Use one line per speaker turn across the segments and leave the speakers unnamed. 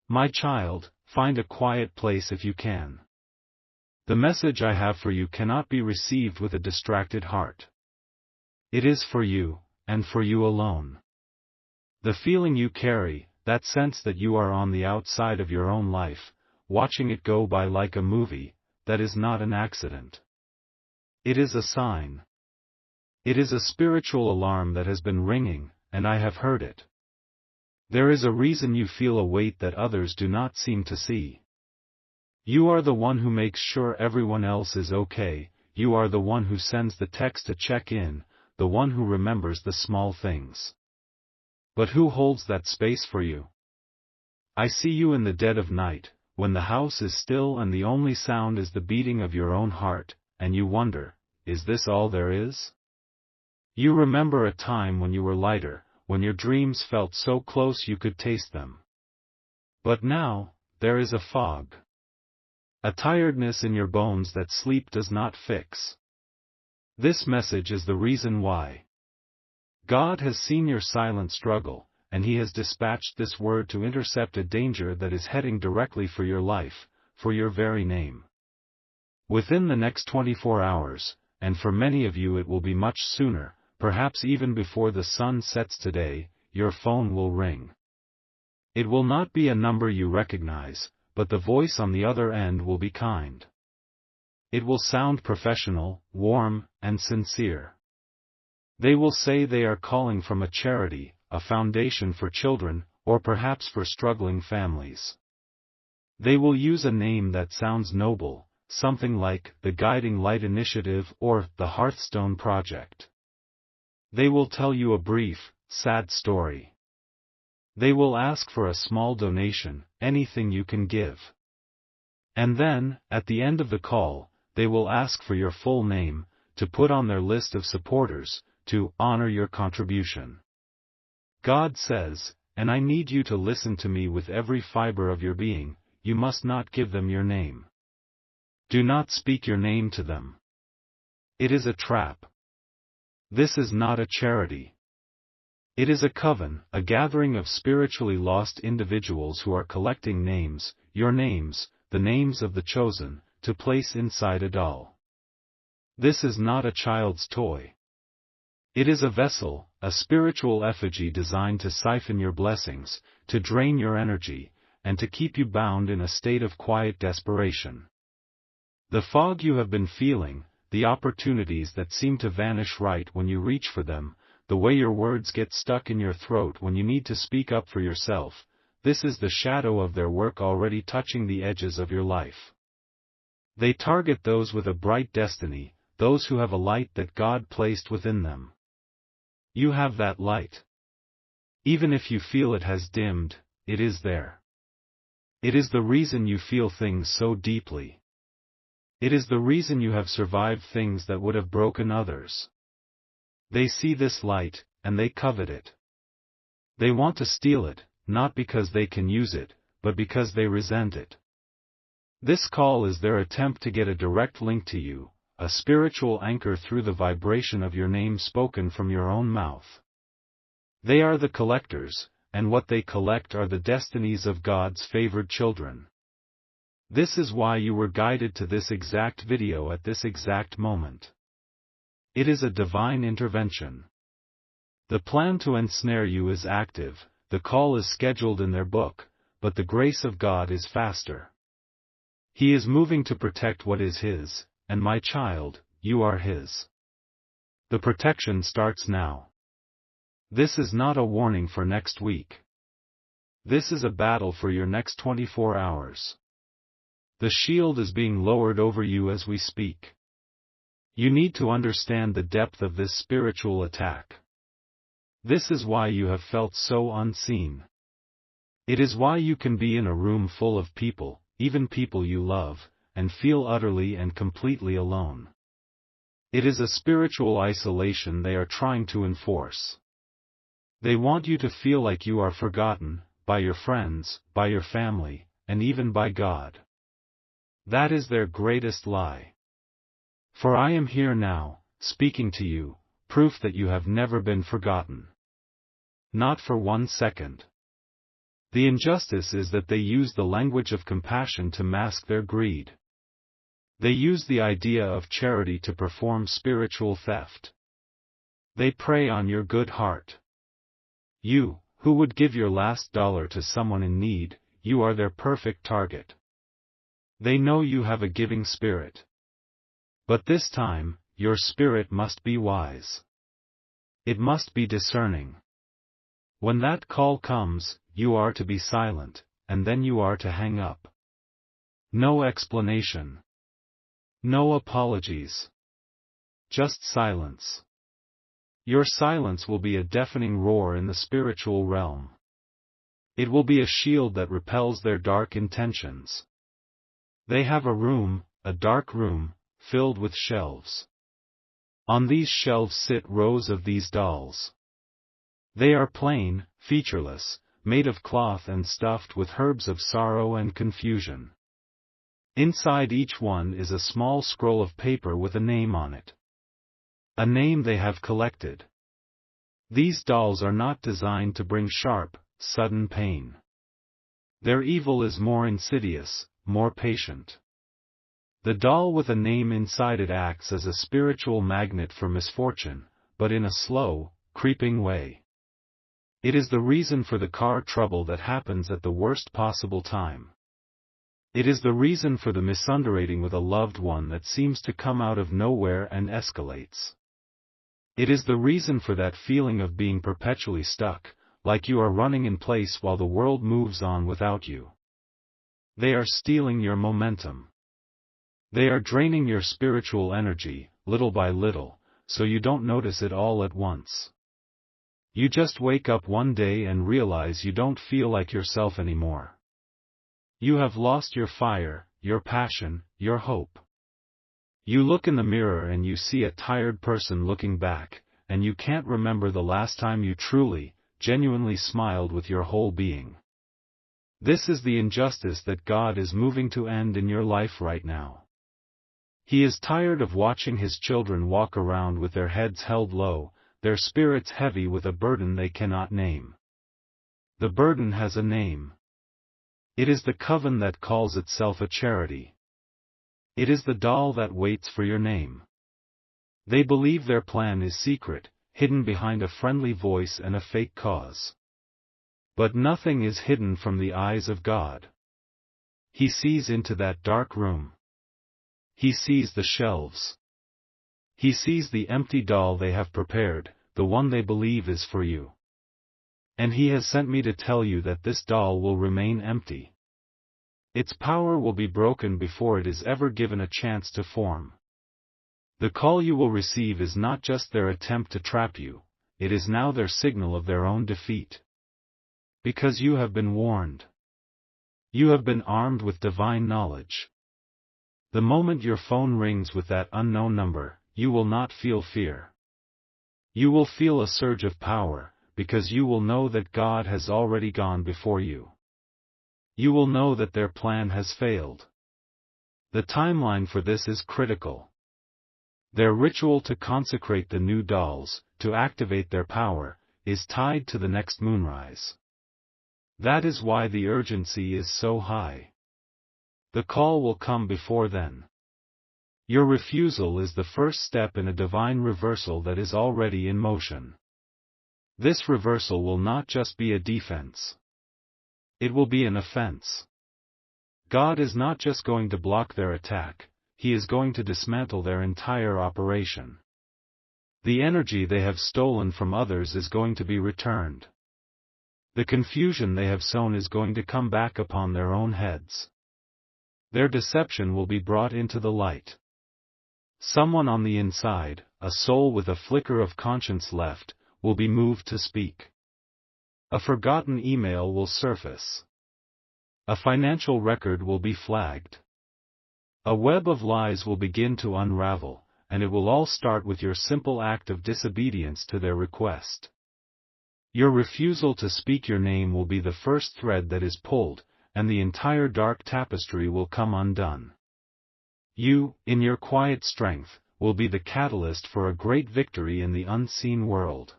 My child, find a quiet place if you can. The message I have for you cannot be received with a distracted heart. It is for you, and for you alone. The feeling you carry, that sense that you are on the outside of your own life, watching it go by like a movie, that is not an accident. It is a sign. It is a spiritual alarm that has been ringing, and I have heard it. There is a reason you feel a weight that others do not seem to see. You are the one who makes sure everyone else is okay, you are the one who sends the text to check in, the one who remembers the small things. But who holds that space for you? I see you in the dead of night, when the house is still and the only sound is the beating of your own heart, and you wonder, is this all there is? You remember a time when you were lighter, when your dreams felt so close you could taste them. But now, there is a fog. A tiredness in your bones that sleep does not fix. This message is the reason why. God has seen your silent struggle, and He has dispatched this word to intercept a danger that is heading directly for your life, for your very name. Within the next 24 hours, and for many of you it will be much sooner, perhaps even before the sun sets today, your phone will ring. It will not be a number you recognize, but the voice on the other end will be kind. It will sound professional, warm, and sincere. They will say they are calling from a charity, a foundation for children, or perhaps for struggling families. They will use a name that sounds noble, something like the Guiding Light Initiative or the Hearthstone Project. They will tell you a brief, sad story. They will ask for a small donation, anything you can give. And then, at the end of the call, they will ask for your full name, to put on their list of supporters, to honor your contribution. God says, and I need you to listen to me with every fiber of your being, you must not give them your name. Do not speak your name to them. It is a trap. This is not a charity. It is a coven, a gathering of spiritually lost individuals who are collecting names, your names, the names of the chosen, to place inside a doll. This is not a child's toy. It is a vessel, a spiritual effigy designed to siphon your blessings, to drain your energy, and to keep you bound in a state of quiet desperation. The fog you have been feeling, the opportunities that seem to vanish right when you reach for them, the way your words get stuck in your throat when you need to speak up for yourself, this is the shadow of their work already touching the edges of your life. They target those with a bright destiny, those who have a light that God placed within them. You have that light. Even if you feel it has dimmed, it is there. It is the reason you feel things so deeply. It is the reason you have survived things that would have broken others. They see this light, and they covet it. They want to steal it, not because they can use it, but because they resent it. This call is their attempt to get a direct link to you, a spiritual anchor through the vibration of your name spoken from your own mouth. They are the collectors, and what they collect are the destinies of God's favored children. This is why you were guided to this exact video at this exact moment. It is a divine intervention. The plan to ensnare you is active, the call is scheduled in their book, but the grace of God is faster. He is moving to protect what is His, and my child, you are His. The protection starts now. This is not a warning for next week. This is a battle for your next 24 hours. The shield is being lowered over you as we speak. You need to understand the depth of this spiritual attack. This is why you have felt so unseen. It is why you can be in a room full of people, even people you love, and feel utterly and completely alone. It is a spiritual isolation they are trying to enforce. They want you to feel like you are forgotten, by your friends, by your family, and even by God. That is their greatest lie. For I am here now, speaking to you, proof that you have never been forgotten. Not for 1 second. The injustice is that they use the language of compassion to mask their greed. They use the idea of charity to perform spiritual theft. They prey on your good heart. You, who would give your last dollar to someone in need, you are their perfect target. They know you have a giving spirit. But this time, your spirit must be wise. It must be discerning. When that call comes, you are to be silent, and then you are to hang up. No explanation. No apologies. Just silence. Your silence will be a deafening roar in the spiritual realm. It will be a shield that repels their dark intentions. They have a room, a dark room, filled with shelves. On these shelves sit rows of these dolls. They are plain, featureless, made of cloth and stuffed with herbs of sorrow and confusion. Inside each one is a small scroll of paper with a name on it. A name they have collected. These dolls are not designed to bring sharp, sudden pain. Their evil is more insidious, more patient. The doll with a name inside it acts as a spiritual magnet for misfortune, but in a slow, creeping way. It is the reason for the car trouble that happens at the worst possible time. It is the reason for the misunderstanding with a loved one that seems to come out of nowhere and escalates. It is the reason for that feeling of being perpetually stuck, like you are running in place while the world moves on without you. They are stealing your momentum. They are draining your spiritual energy, little by little, so you don't notice it all at once. You just wake up one day and realize you don't feel like yourself anymore. You have lost your fire, your passion, your hope. You look in the mirror and you see a tired person looking back, and you can't remember the last time you truly, genuinely smiled with your whole being. This is the injustice that God is moving to end in your life right now. He is tired of watching his children walk around with their heads held low, their spirits heavy with a burden they cannot name. The burden has a name. It is the coven that calls itself a charity. It is the doll that waits for your name. They believe their plan is secret, hidden behind a friendly voice and a fake cause. But nothing is hidden from the eyes of God. He sees into that dark room. He sees the shelves. He sees the empty doll they have prepared, the one they believe is for you. And he has sent me to tell you that this doll will remain empty. Its power will be broken before it is ever given a chance to form. The call you will receive is not just their attempt to trap you, it is now their signal of their own defeat. Because you have been warned. You have been armed with divine knowledge. The moment your phone rings with that unknown number, you will not feel fear. You will feel a surge of power, because you will know that God has already gone before you. You will know that their plan has failed. The timeline for this is critical. Their ritual to consecrate the new dolls, to activate their power, is tied to the next moonrise. That is why the urgency is so high. The call will come before then. Your refusal is the first step in a divine reversal that is already in motion. This reversal will not just be a defense. It will be an offense. God is not just going to block their attack, he is going to dismantle their entire operation. The energy they have stolen from others is going to be returned. The confusion they have sown is going to come back upon their own heads. Their deception will be brought into the light. Someone on the inside, a soul with a flicker of conscience left, will be moved to speak. A forgotten email will surface. A financial record will be flagged. A web of lies will begin to unravel, and it will all start with your simple act of disobedience to their request. Your refusal to speak your name will be the first thread that is pulled, and the entire dark tapestry will come undone. You, in your quiet strength, will be the catalyst for a great victory in the unseen world.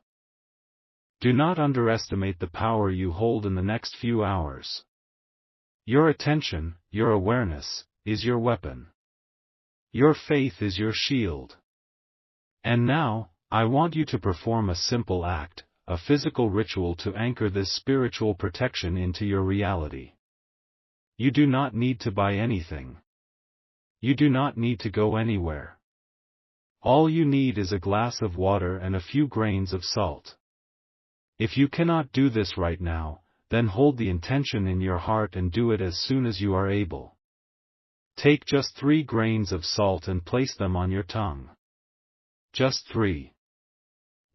Do not underestimate the power you hold in the next few hours. Your attention, your awareness, is your weapon. Your faith is your shield. And now, I want you to perform a simple act, a physical ritual to anchor this spiritual protection into your reality. You do not need to buy anything. You do not need to go anywhere. All you need is a glass of water and a few grains of salt. If you cannot do this right now, then hold the intention in your heart and do it as soon as you are able. Take just 3 grains of salt and place them on your tongue. Just 3.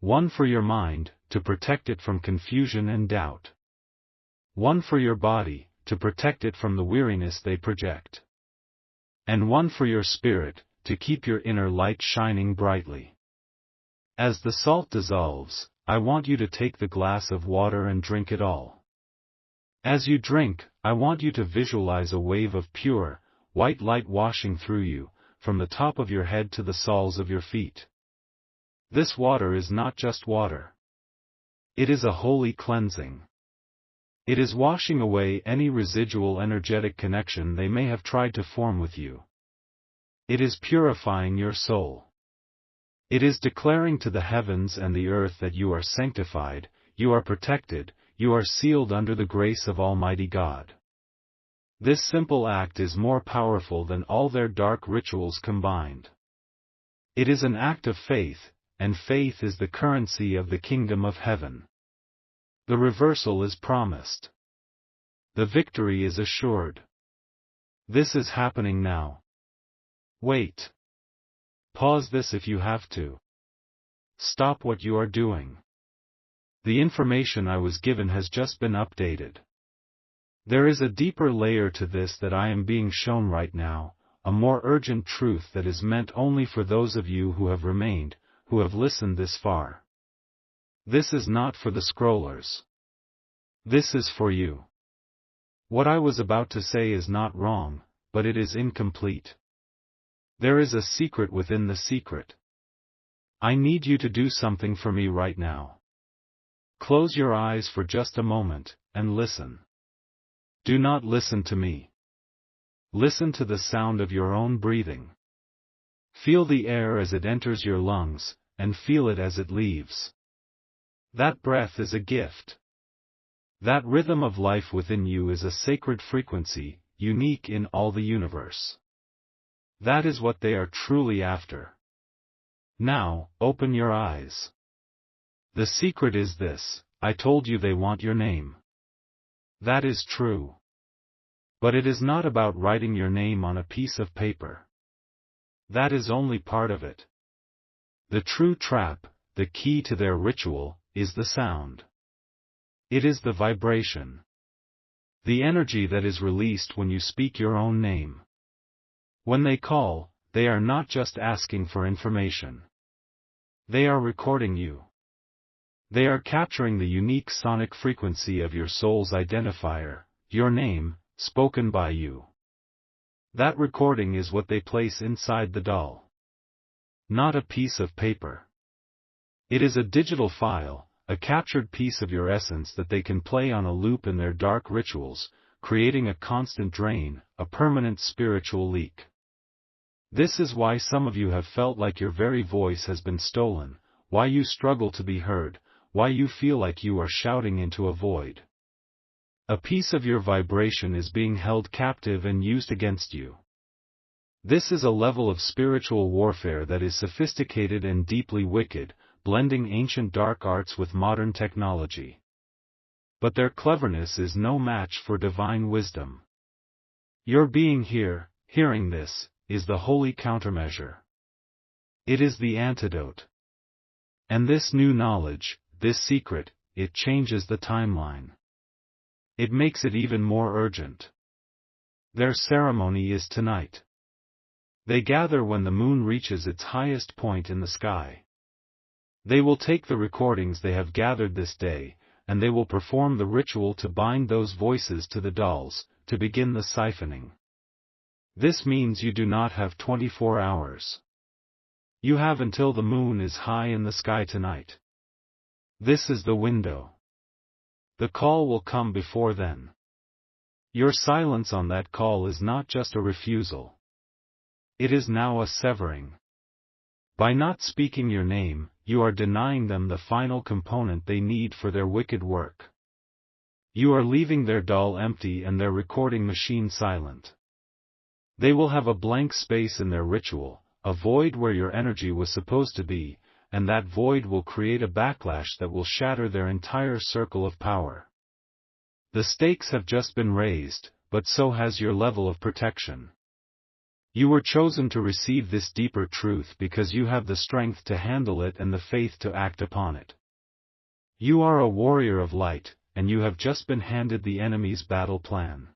1 for your mind, to protect it from confusion and doubt. 1 for your body, to protect it from the weariness they project. And 1 for your spirit, to keep your inner light shining brightly. As the salt dissolves, I want you to take the glass of water and drink it all. As you drink, I want you to visualize a wave of pure, white light washing through you, from the top of your head to the soles of your feet. This water is not just water. It is a holy cleansing. It is washing away any residual energetic connection they may have tried to form with you. It is purifying your soul. It is declaring to the heavens and the earth that you are sanctified, you are protected, you are sealed under the grace of Almighty God. This simple act is more powerful than all their dark rituals combined. It is an act of faith, and faith is the currency of the kingdom of heaven. The reversal is promised. The victory is assured. This is happening now. Wait. Pause this if you have to. Stop what you are doing. The information I was given has just been updated. There is a deeper layer to this that I am being shown right now, a more urgent truth that is meant only for those of you who have remained, who have listened this far. This is not for the scrollers. This is for you. What I was about to say is not wrong, but it is incomplete. There is a secret within the secret. I need you to do something for me right now. Close your eyes for just a moment, and listen. Do not listen to me. Listen to the sound of your own breathing. Feel the air as it enters your lungs, and feel it as it leaves. That breath is a gift. That rhythm of life within you is a sacred frequency, unique in all the universe. That is what they are truly after. Now, open your eyes. The secret is this: I told you they want your name. That is true. But it is not about writing your name on a piece of paper. That is only part of it. The true trap, the key to their ritual, is the sound. It is the vibration. The energy that is released when you speak your own name. When they call, they are not just asking for information. They are recording you. They are capturing the unique sonic frequency of your soul's identifier, your name, spoken by you. That recording is what they place inside the doll. Not a piece of paper. It is a digital file, a captured piece of your essence that they can play on a loop in their dark rituals, creating a constant drain, a permanent spiritual leak. This is why some of you have felt like your very voice has been stolen, why you struggle to be heard, why you feel like you are shouting into a void. A piece of your vibration is being held captive and used against you. This is a level of spiritual warfare that is sophisticated and deeply wicked, blending ancient dark arts with modern technology. But their cleverness is no match for divine wisdom. Your being here, hearing this, is the holy countermeasure. It is the antidote. And this new knowledge, this secret, it changes the timeline. It makes it even more urgent. Their ceremony is tonight. They gather when the moon reaches its highest point in the sky. They will take the recordings they have gathered this day, and they will perform the ritual to bind those voices to the dolls, to begin the siphoning. This means you do not have 24 hours. You have until the moon is high in the sky tonight. This is the window. The call will come before then. Your silence on that call is not just a refusal. It is now a severing. By not speaking your name, you are denying them the final component they need for their wicked work. You are leaving their doll empty and their recording machine silent. They will have a blank space in their ritual, a void where your energy was supposed to be, and that void will create a backlash that will shatter their entire circle of power. The stakes have just been raised, but so has your level of protection. You were chosen to receive this deeper truth because you have the strength to handle it and the faith to act upon it. You are a warrior of light, and you have just been handed the enemy's battle plan.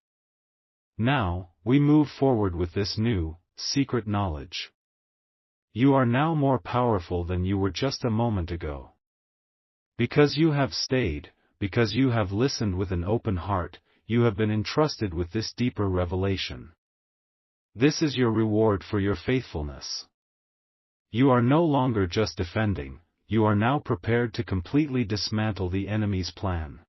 Now, we move forward with this new, secret knowledge. You are now more powerful than you were just a moment ago. Because you have stayed, because you have listened with an open heart, you have been entrusted with this deeper revelation. This is your reward for your faithfulness. You are no longer just defending, you are now prepared to completely dismantle the enemy's plan.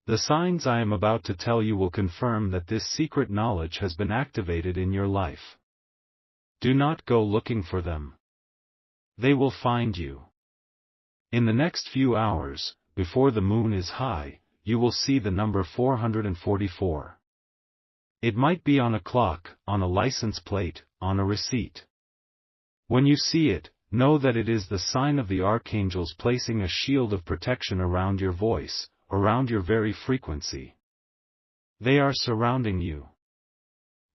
The signs I am about to tell you will confirm that this secret knowledge has been activated in your life. Do not go looking for them. They will find you. In the next few hours, before the moon is high, you will see the number 444. It might be on a clock, on a license plate, on a receipt. When you see it, know that it is the sign of the archangels placing a shield of protection around your voice, around your very frequency. They are surrounding you.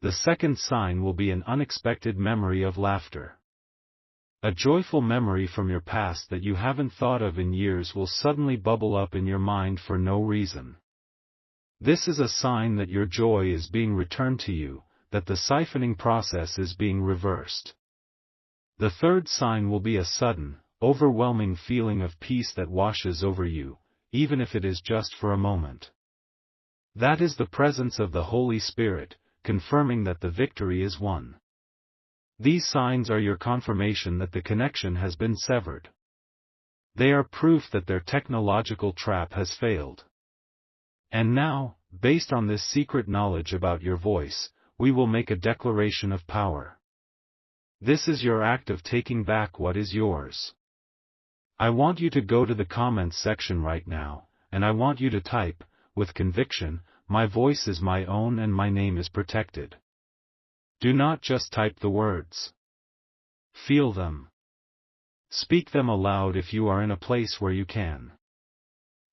The second sign will be an unexpected memory of laughter. A joyful memory from your past that you haven't thought of in years will suddenly bubble up in your mind for no reason. This is a sign that your joy is being returned to you, that the siphoning process is being reversed. The third sign will be a sudden, overwhelming feeling of peace that washes over you, even if it is just for a moment. That is the presence of the Holy Spirit, confirming that the victory is won. These signs are your confirmation that the connection has been severed. They are proof that their technological trap has failed. And now, based on this secret knowledge about your voice, we will make a declaration of power. This is your act of taking back what is yours. I want you to go to the comments section right now, and I want you to type, with conviction, "My voice is my own and my name is protected." Do not just type the words. Feel them. Speak them aloud if you are in a place where you can.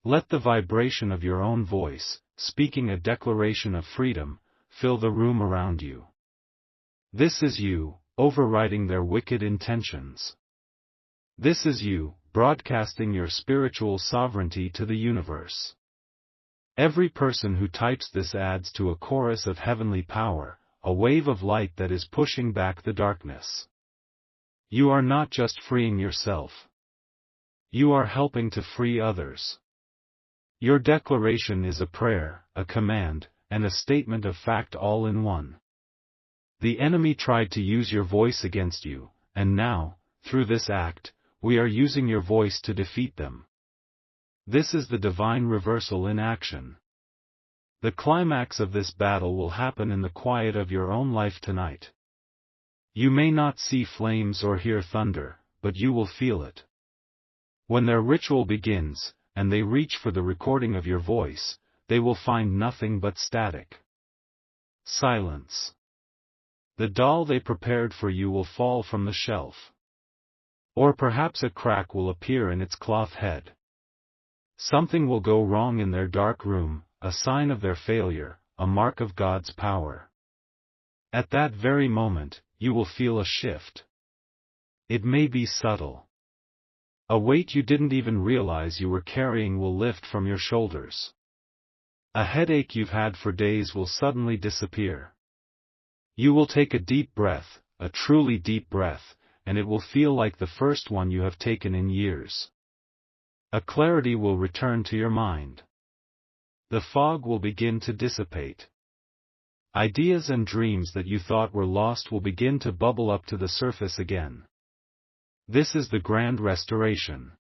Let the vibration of your own voice, speaking a declaration of freedom, fill the room around you. This is you, overriding their wicked intentions. This is you, broadcasting your spiritual sovereignty to the universe. Every person who types this adds to a chorus of heavenly power, a wave of light that is pushing back the darkness. You are not just freeing yourself. You are helping to free others. Your declaration is a prayer, a command, and a statement of fact all in one. The enemy tried to use your voice against you, and now, through this act, we are using your voice to defeat them. This is the divine reversal in action. The climax of this battle will happen in the quiet of your own life tonight. You may not see flames or hear thunder, but you will feel it. When their ritual begins, and they reach for the recording of your voice, they will find nothing but static. Silence. The doll they prepared for you will fall from the shelf. Or perhaps a crack will appear in its cloth head. Something will go wrong in their dark room, a sign of their failure, a mark of God's power. At that very moment, you will feel a shift. It may be subtle. A weight you didn't even realize you were carrying will lift from your shoulders. A headache you've had for days will suddenly disappear. You will take a deep breath, a truly deep breath, and it will feel like the first one you have taken in years. A clarity will return to your mind. The fog will begin to dissipate. Ideas and dreams that you thought were lost will begin to bubble up to the surface again. This is the grand restoration.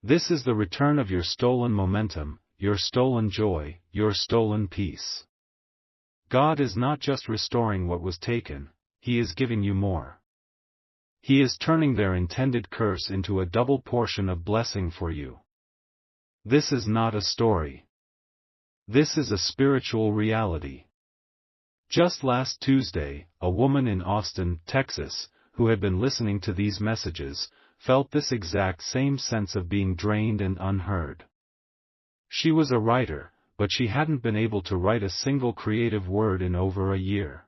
This is the return of your stolen momentum, your stolen joy, your stolen peace. God is not just restoring what was taken, He is giving you more. He is turning their intended curse into a double portion of blessing for you. This is not a story. This is a spiritual reality. Just last Tuesday, a woman in Austin, Texas, who had been listening to these messages, felt this exact same sense of being drained and unheard. She was a writer, but she hadn't been able to write a single creative word in over a year.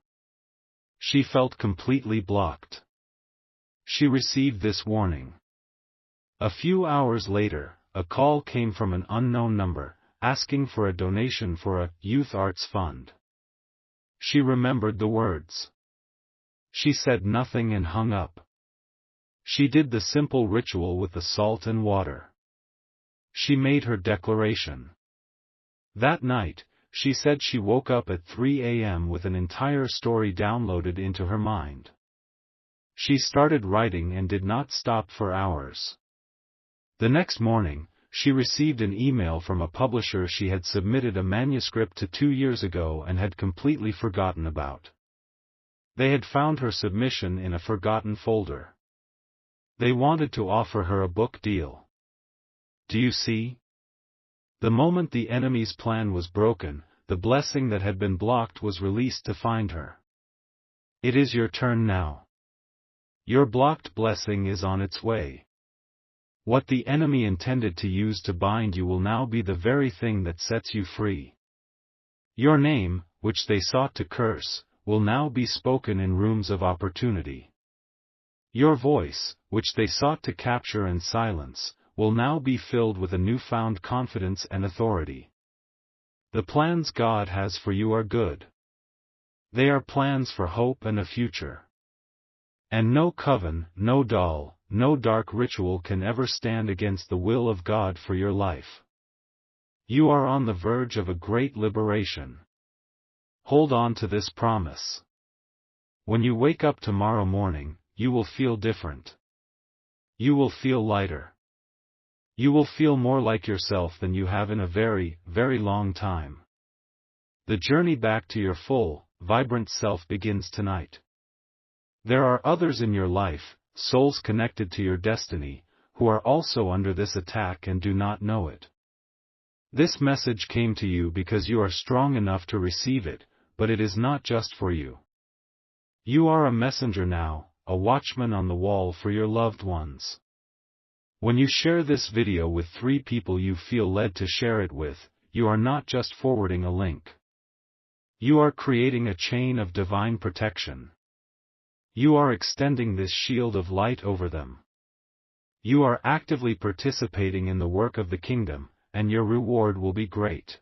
She felt completely blocked. She received this warning. A few hours later, a call came from an unknown number, asking for a donation for a youth arts fund. She remembered the words. She said nothing and hung up. She did the simple ritual with the salt and water. She made her declaration. That night, she said she woke up at 3 a.m. with an entire story downloaded into her mind. She started writing and did not stop for hours. The next morning, she received an email from a publisher she had submitted a manuscript to 2 years ago and had completely forgotten about. They had found her submission in a forgotten folder. They wanted to offer her a book deal. Do you see? The moment the enemy's plan was broken, the blessing that had been blocked was released to find her. It is your turn now. Your blocked blessing is on its way. What the enemy intended to use to bind you will now be the very thing that sets you free. Your name, which they sought to curse, will now be spoken in rooms of opportunity. Your voice, which they sought to capture and silence, will now be filled with a newfound confidence and authority. The plans God has for you are good. They are plans for hope and a future. And no coven, no doll, no dark ritual can ever stand against the will of God for your life. You are on the verge of a great liberation. Hold on to this promise. When you wake up tomorrow morning, you will feel different. You will feel lighter. You will feel more like yourself than you have in a very, very long time. The journey back to your full, vibrant self begins tonight. There are others in your life, souls connected to your destiny, who are also under this attack and do not know it. This message came to you because you are strong enough to receive it, but it is not just for you. You are a messenger now, a watchman on the wall for your loved ones. When you share this video with 3 people you feel led to share it with, you are not just forwarding a link. You are creating a chain of divine protection. You are extending this shield of light over them. You are actively participating in the work of the kingdom, and your reward will be great.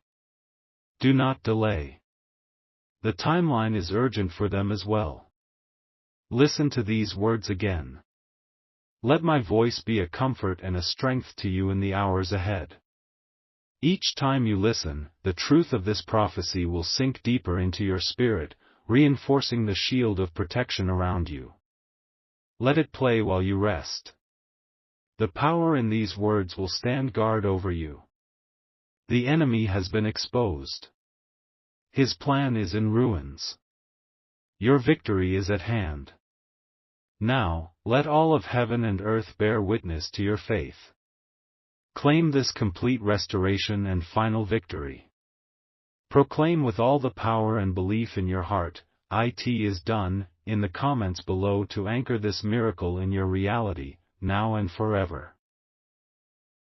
Do not delay. The timeline is urgent for them as well. Listen to these words again. Let my voice be a comfort and a strength to you in the hours ahead. Each time you listen, the truth of this prophecy will sink deeper into your spirit, reinforcing the shield of protection around you. Let it play while you rest. The power in these words will stand guard over you. The enemy has been exposed. His plan is in ruins. Your victory is at hand. Now, let all of heaven and earth bear witness to your faith. Claim this complete restoration and final victory. Proclaim with all the power and belief in your heart, "It is done," in the comments below to anchor this miracle in your reality, now and forever.